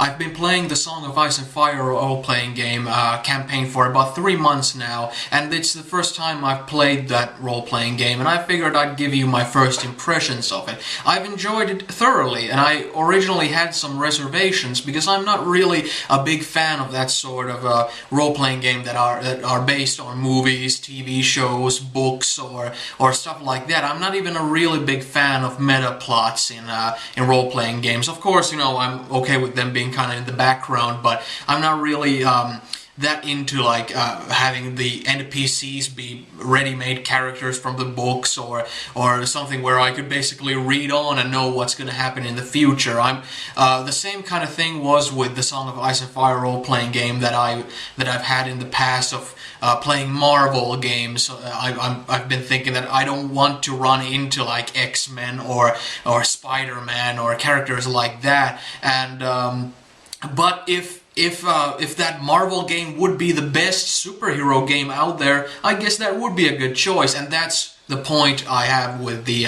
I've been playing the Song of Ice and Fire role-playing game campaign for about 3 months now, and it's the first time I've played that role-playing game, and I figured I'd give you my first impressions of it. I've enjoyed it thoroughly, and I originally had some reservations because I'm not really a big fan of that sort of role-playing game that are based on movies, TV shows, books, or stuff like that. I'm not even a really big fan of meta plots in role-playing games. Of course, you know, I'm okay with them being kind of in the background, but I'm not really that into like having the NPCs be ready-made characters from the books or something where I could basically read on and know what's going to happen in the future. The same kind of thing was with the Song of Ice and Fire role-playing game that I've had in the past of playing Marvel games. I've been thinking that I don't want to run into like X-Men or Spider-Man or characters like that, and but if that Marvel game would be the best superhero game out there, I guess that would be a good choice, and that's the point I have with the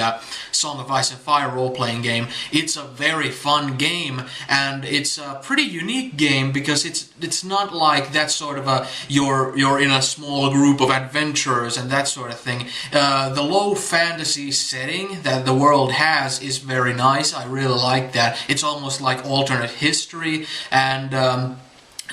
Song of Ice and Fire role-playing game. It's a very fun game, and it's a pretty unique game because it's not like that sort of a you're in a small group of adventurers and that sort of thing. The low fantasy setting that the world has is very nice. I really like that. It's almost like alternate history, and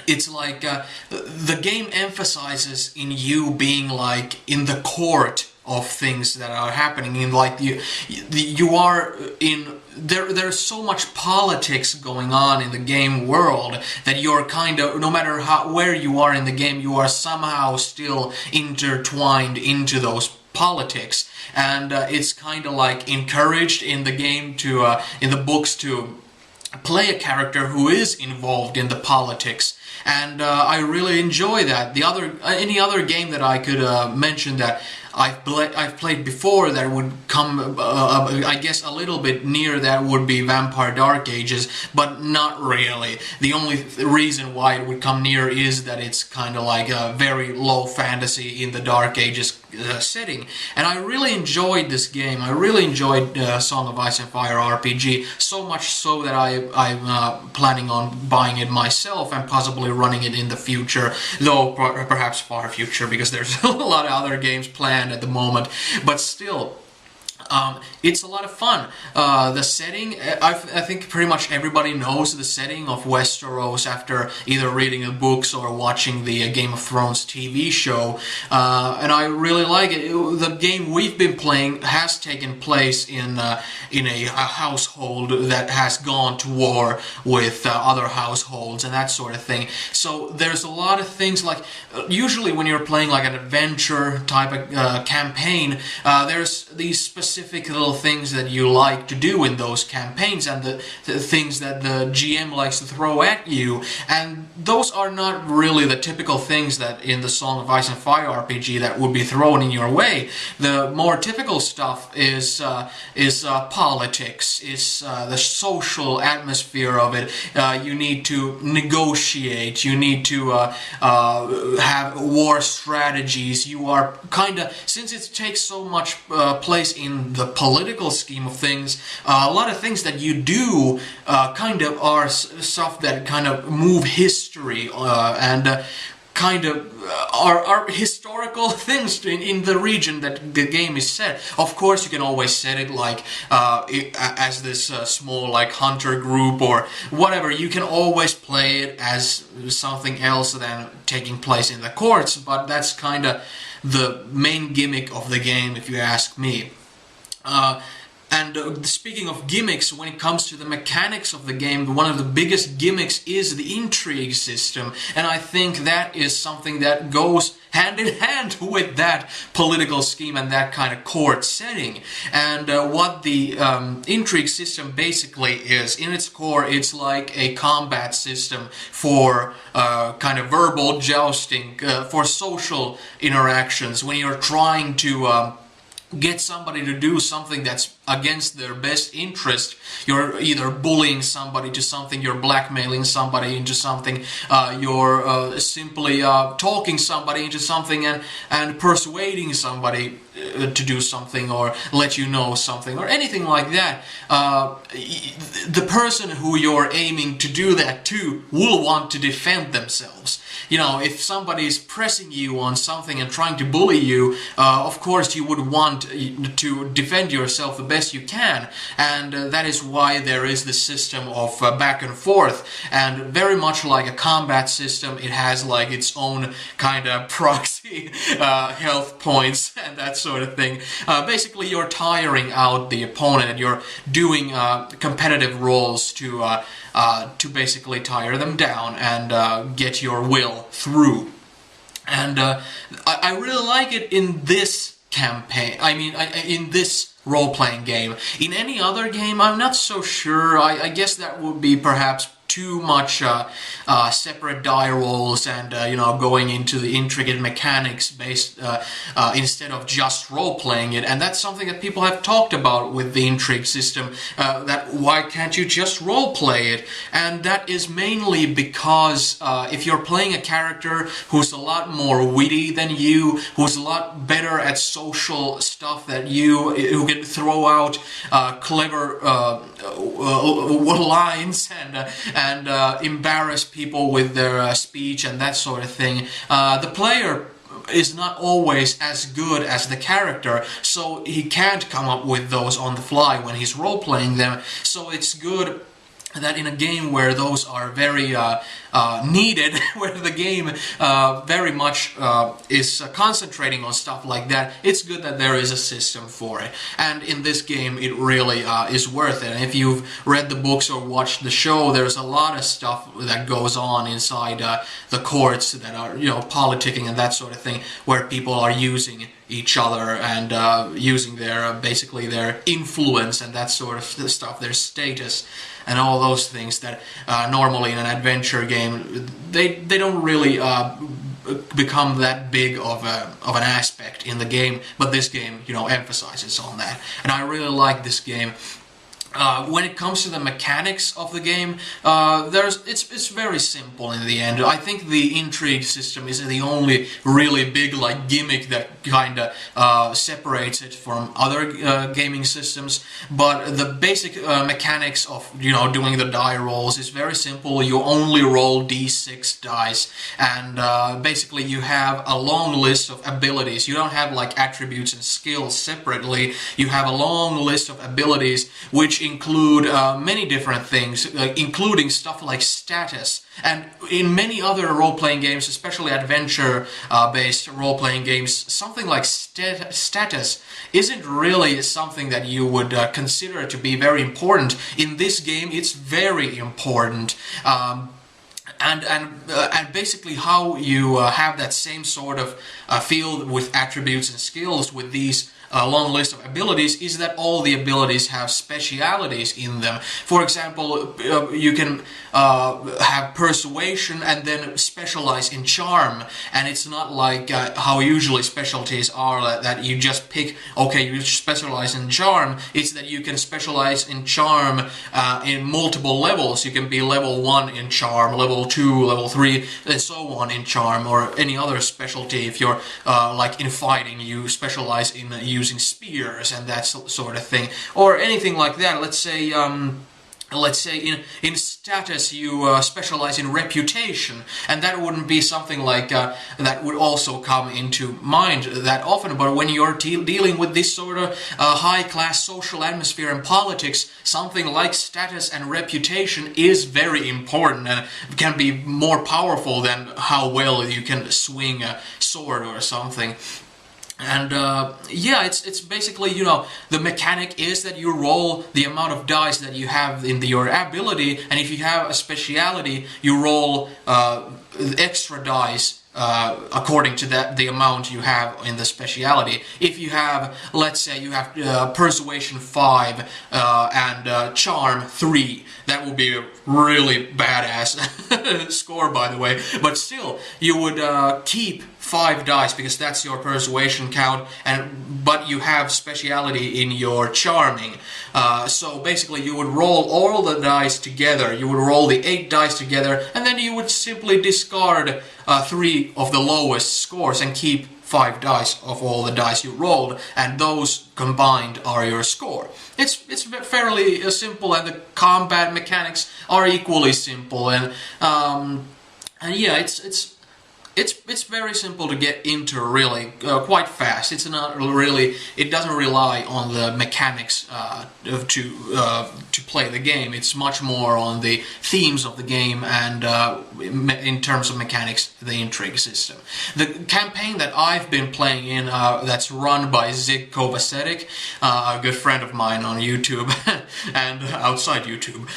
it's like the game emphasizes in you being like in the court of things that are happening, in like you are in there's so much politics going on in the game world that you're kind of, no matter where you are in the game, you are somehow still intertwined into those politics, and it's kind of like encouraged in the game to in the books to play a character who is involved in the politics, and I really enjoy that. Any other game that I could mention that I've played before that would come, I guess, a little bit near that would be Vampire Dark Ages, but not really. The only reason why it would come near is that it's kind of like a very low fantasy in the Dark Ages setting. And I really enjoyed this game. I really enjoyed Song of Ice and Fire RPG, so much so that I'm planning on buying it myself and possibly running it in the future, though perhaps far future, because there's a lot of other games planned at the moment, but still, it's a lot of fun. The setting, I think pretty much everybody knows the setting of Westeros after either reading the books or watching the Game of Thrones TV show, and I really like it. The game we've been playing has taken place in a household that has gone to war with other households and that sort of thing. So there's a lot of things like, usually when you're playing like an adventure type of campaign, there's these specific little things that you like to do in those campaigns, and the things that the GM likes to throw at you, and those are not really the typical things that in the Song of Ice and Fire RPG that would be thrown in your way. The more typical stuff is politics, is the social atmosphere of it. You need to negotiate, you need to have war strategies. You are kind of, since it takes so much place in the political scheme of things, a lot of things that you do kind of are stuff that kind of move history and kind of are historical things in the region that the game is set. Of course, you can always set it like as this small like hunter group or whatever. You can always play it as something else than taking place in the courts, but that's kind of the main gimmick of the game, if you ask me. And speaking of gimmicks, when it comes to the mechanics of the game, one of the biggest gimmicks is the intrigue system, and I think that is something that goes hand in hand with that political scheme and that kind of court setting. And what the intrigue system basically is, in its core, it's like a combat system for kind of verbal jousting, for social interactions, when you're trying to get somebody to do something that's against their best interest. You're either bullying somebody to something, you're blackmailing somebody into something, you're simply talking somebody into something and persuading somebody to do something or let you know something or anything like that. The person who you're aiming to do that to will want to defend themselves. You know, if somebody is pressing you on something and trying to bully you, of course you would want to defend yourself the best you can, and that is why there is this system of back and forth. And very much like a combat system, it has like its own kind of proxy health points and that sort of thing. Basically, you're tiring out the opponent and you're doing competitive roles to basically tire them down and get your will through. And I really like it in this campaign. I mean, in this role-playing game. In any other game, I'm not so sure. I guess that would be perhaps too much separate die rolls and you know, going into the intricate mechanics based instead of just role-playing it. And that's something that people have talked about with the intrigue system, that why can't you just role-play it? And that is mainly because if you're playing a character who's a lot more witty than you, who's a lot better at social stuff that you, who can throw out clever lines and embarrass people with their speech and that sort of thing, the player is not always as good as the character, so he can't come up with those on the fly when he's role-playing them. So it's good that in a game where those are very needed, where the game very much is concentrating on stuff like that, it's good that there is a system for it. And in this game, it really is worth it. And if you've read the books or watched the show, there's a lot of stuff that goes on inside the courts that are, you know, politicking and that sort of thing, where people are using each other and using their basically their influence and that sort of stuff, their status and all those things that normally in an adventure game they don't really become that big of an aspect in the game, but this game, you know, emphasizes on that, and I really like this game. When it comes to the mechanics of the game, it's very simple in the end. I think the intrigue system is the only really big like gimmick that kind of separates it from other gaming systems. But the basic mechanics of, you know, doing the die rolls is very simple. You only roll d6 dice, and basically you have a long list of abilities. You don't have like attributes and skills separately. You have a long list of abilities which include many different things, including stuff like status. And in many other role-playing games, especially adventure-based role-playing games, something like status isn't really something that you would consider to be very important. In this game, it's very important. And basically how you have that same sort of field with attributes and skills with these long list of abilities is that all the abilities have specialities in them. For example, you can have persuasion and then specialize in charm, and it's not like how usually specialties are, that you just pick, okay, you specialize in charm. It's that you can specialize in charm in multiple levels. You can be level 1 in charm, level 2, level 3, and so on in charm, or any other specialty. If you're like in fighting, you specialize in using spears and that sort of thing, or anything like that. Let's say in status you specialize in reputation, and that wouldn't be something like that would also come into mind that often. But when you're dealing with this sort of high-class social atmosphere and politics, something like status and reputation is very important and can be more powerful than how well you can swing a sword or something. And yeah, it's basically, you know, the mechanic is that you roll the amount of dice that you have in your ability, and if you have a speciality, you roll extra dice according to the amount you have in the speciality. If you have, let's say you have persuasion 5 and charm 3, that would be a really badass score, by the way, but still you would keep 5 dice because that's your persuasion count, but you have speciality in your charming. So basically you would roll all the dice together, you would roll the 8 dice together, and then you would simply discard 3 of the lowest scores and keep 5 dice of all the dice you rolled, and those combined are your score. It's fairly simple, and the combat mechanics are equally simple, and yeah, it's very simple to get into, really, quite fast. It's not really, it doesn't rely on the mechanics to play the game. It's much more on the themes of the game and in terms of mechanics, the intrigue system. The campaign that I've been playing in, that's run by Zig Kovacetic, a good friend of mine on YouTube and outside YouTube.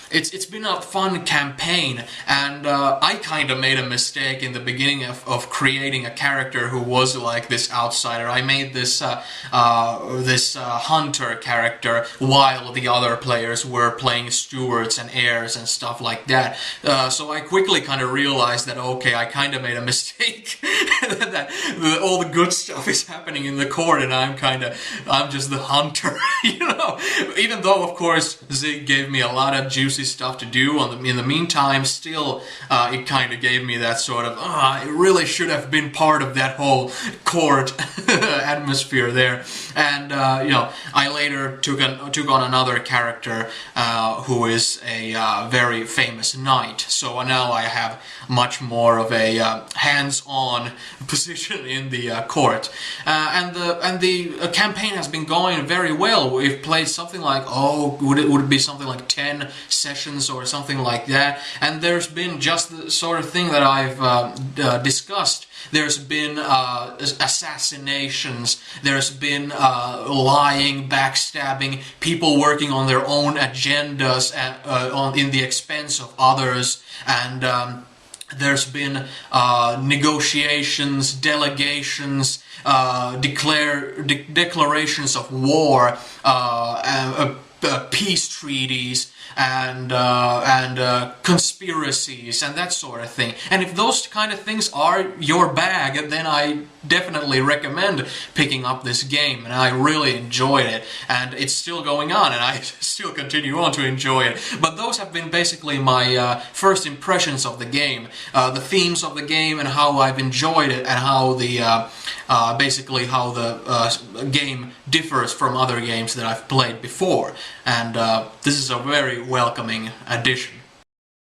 It's been a fun campaign, and I kind of made a mistake in the beginning of creating a character who was like this outsider. I made this hunter character while the other players were playing stewards and heirs and stuff like that. So I quickly kind of realized that, okay, I kind of made a mistake. that all the good stuff is happening in the court, and I'm just the hunter, you know. Even though, of course, Zig gave me a lot of juicy stuff to do in the meantime, still it kind of gave me that sort of, it really should have been part of that whole court atmosphere there. And you know, I later took on another character who is a very famous knight, so now I have much more of a hands-on position in the court, and the campaign has been going very well. We've played something like, would it be something like 10 sessions or something like that, and there's been just the sort of thing that I've discussed. There's been assassinations, there's been lying, backstabbing, people working on their own agendas in the expense of others, and there's been negotiations, delegations, declarations of war, peace treaties, and conspiracies and that sort of thing. And if those kind of things are your bag, then I definitely recommend picking up this game, and I really enjoyed it, and it's still going on, and I still continue on to enjoy it. But those have been basically my first impressions of the game, the themes of the game, and how I've enjoyed it, and how the basically how the game differs from other games that I've played before. And this is a very welcoming addition.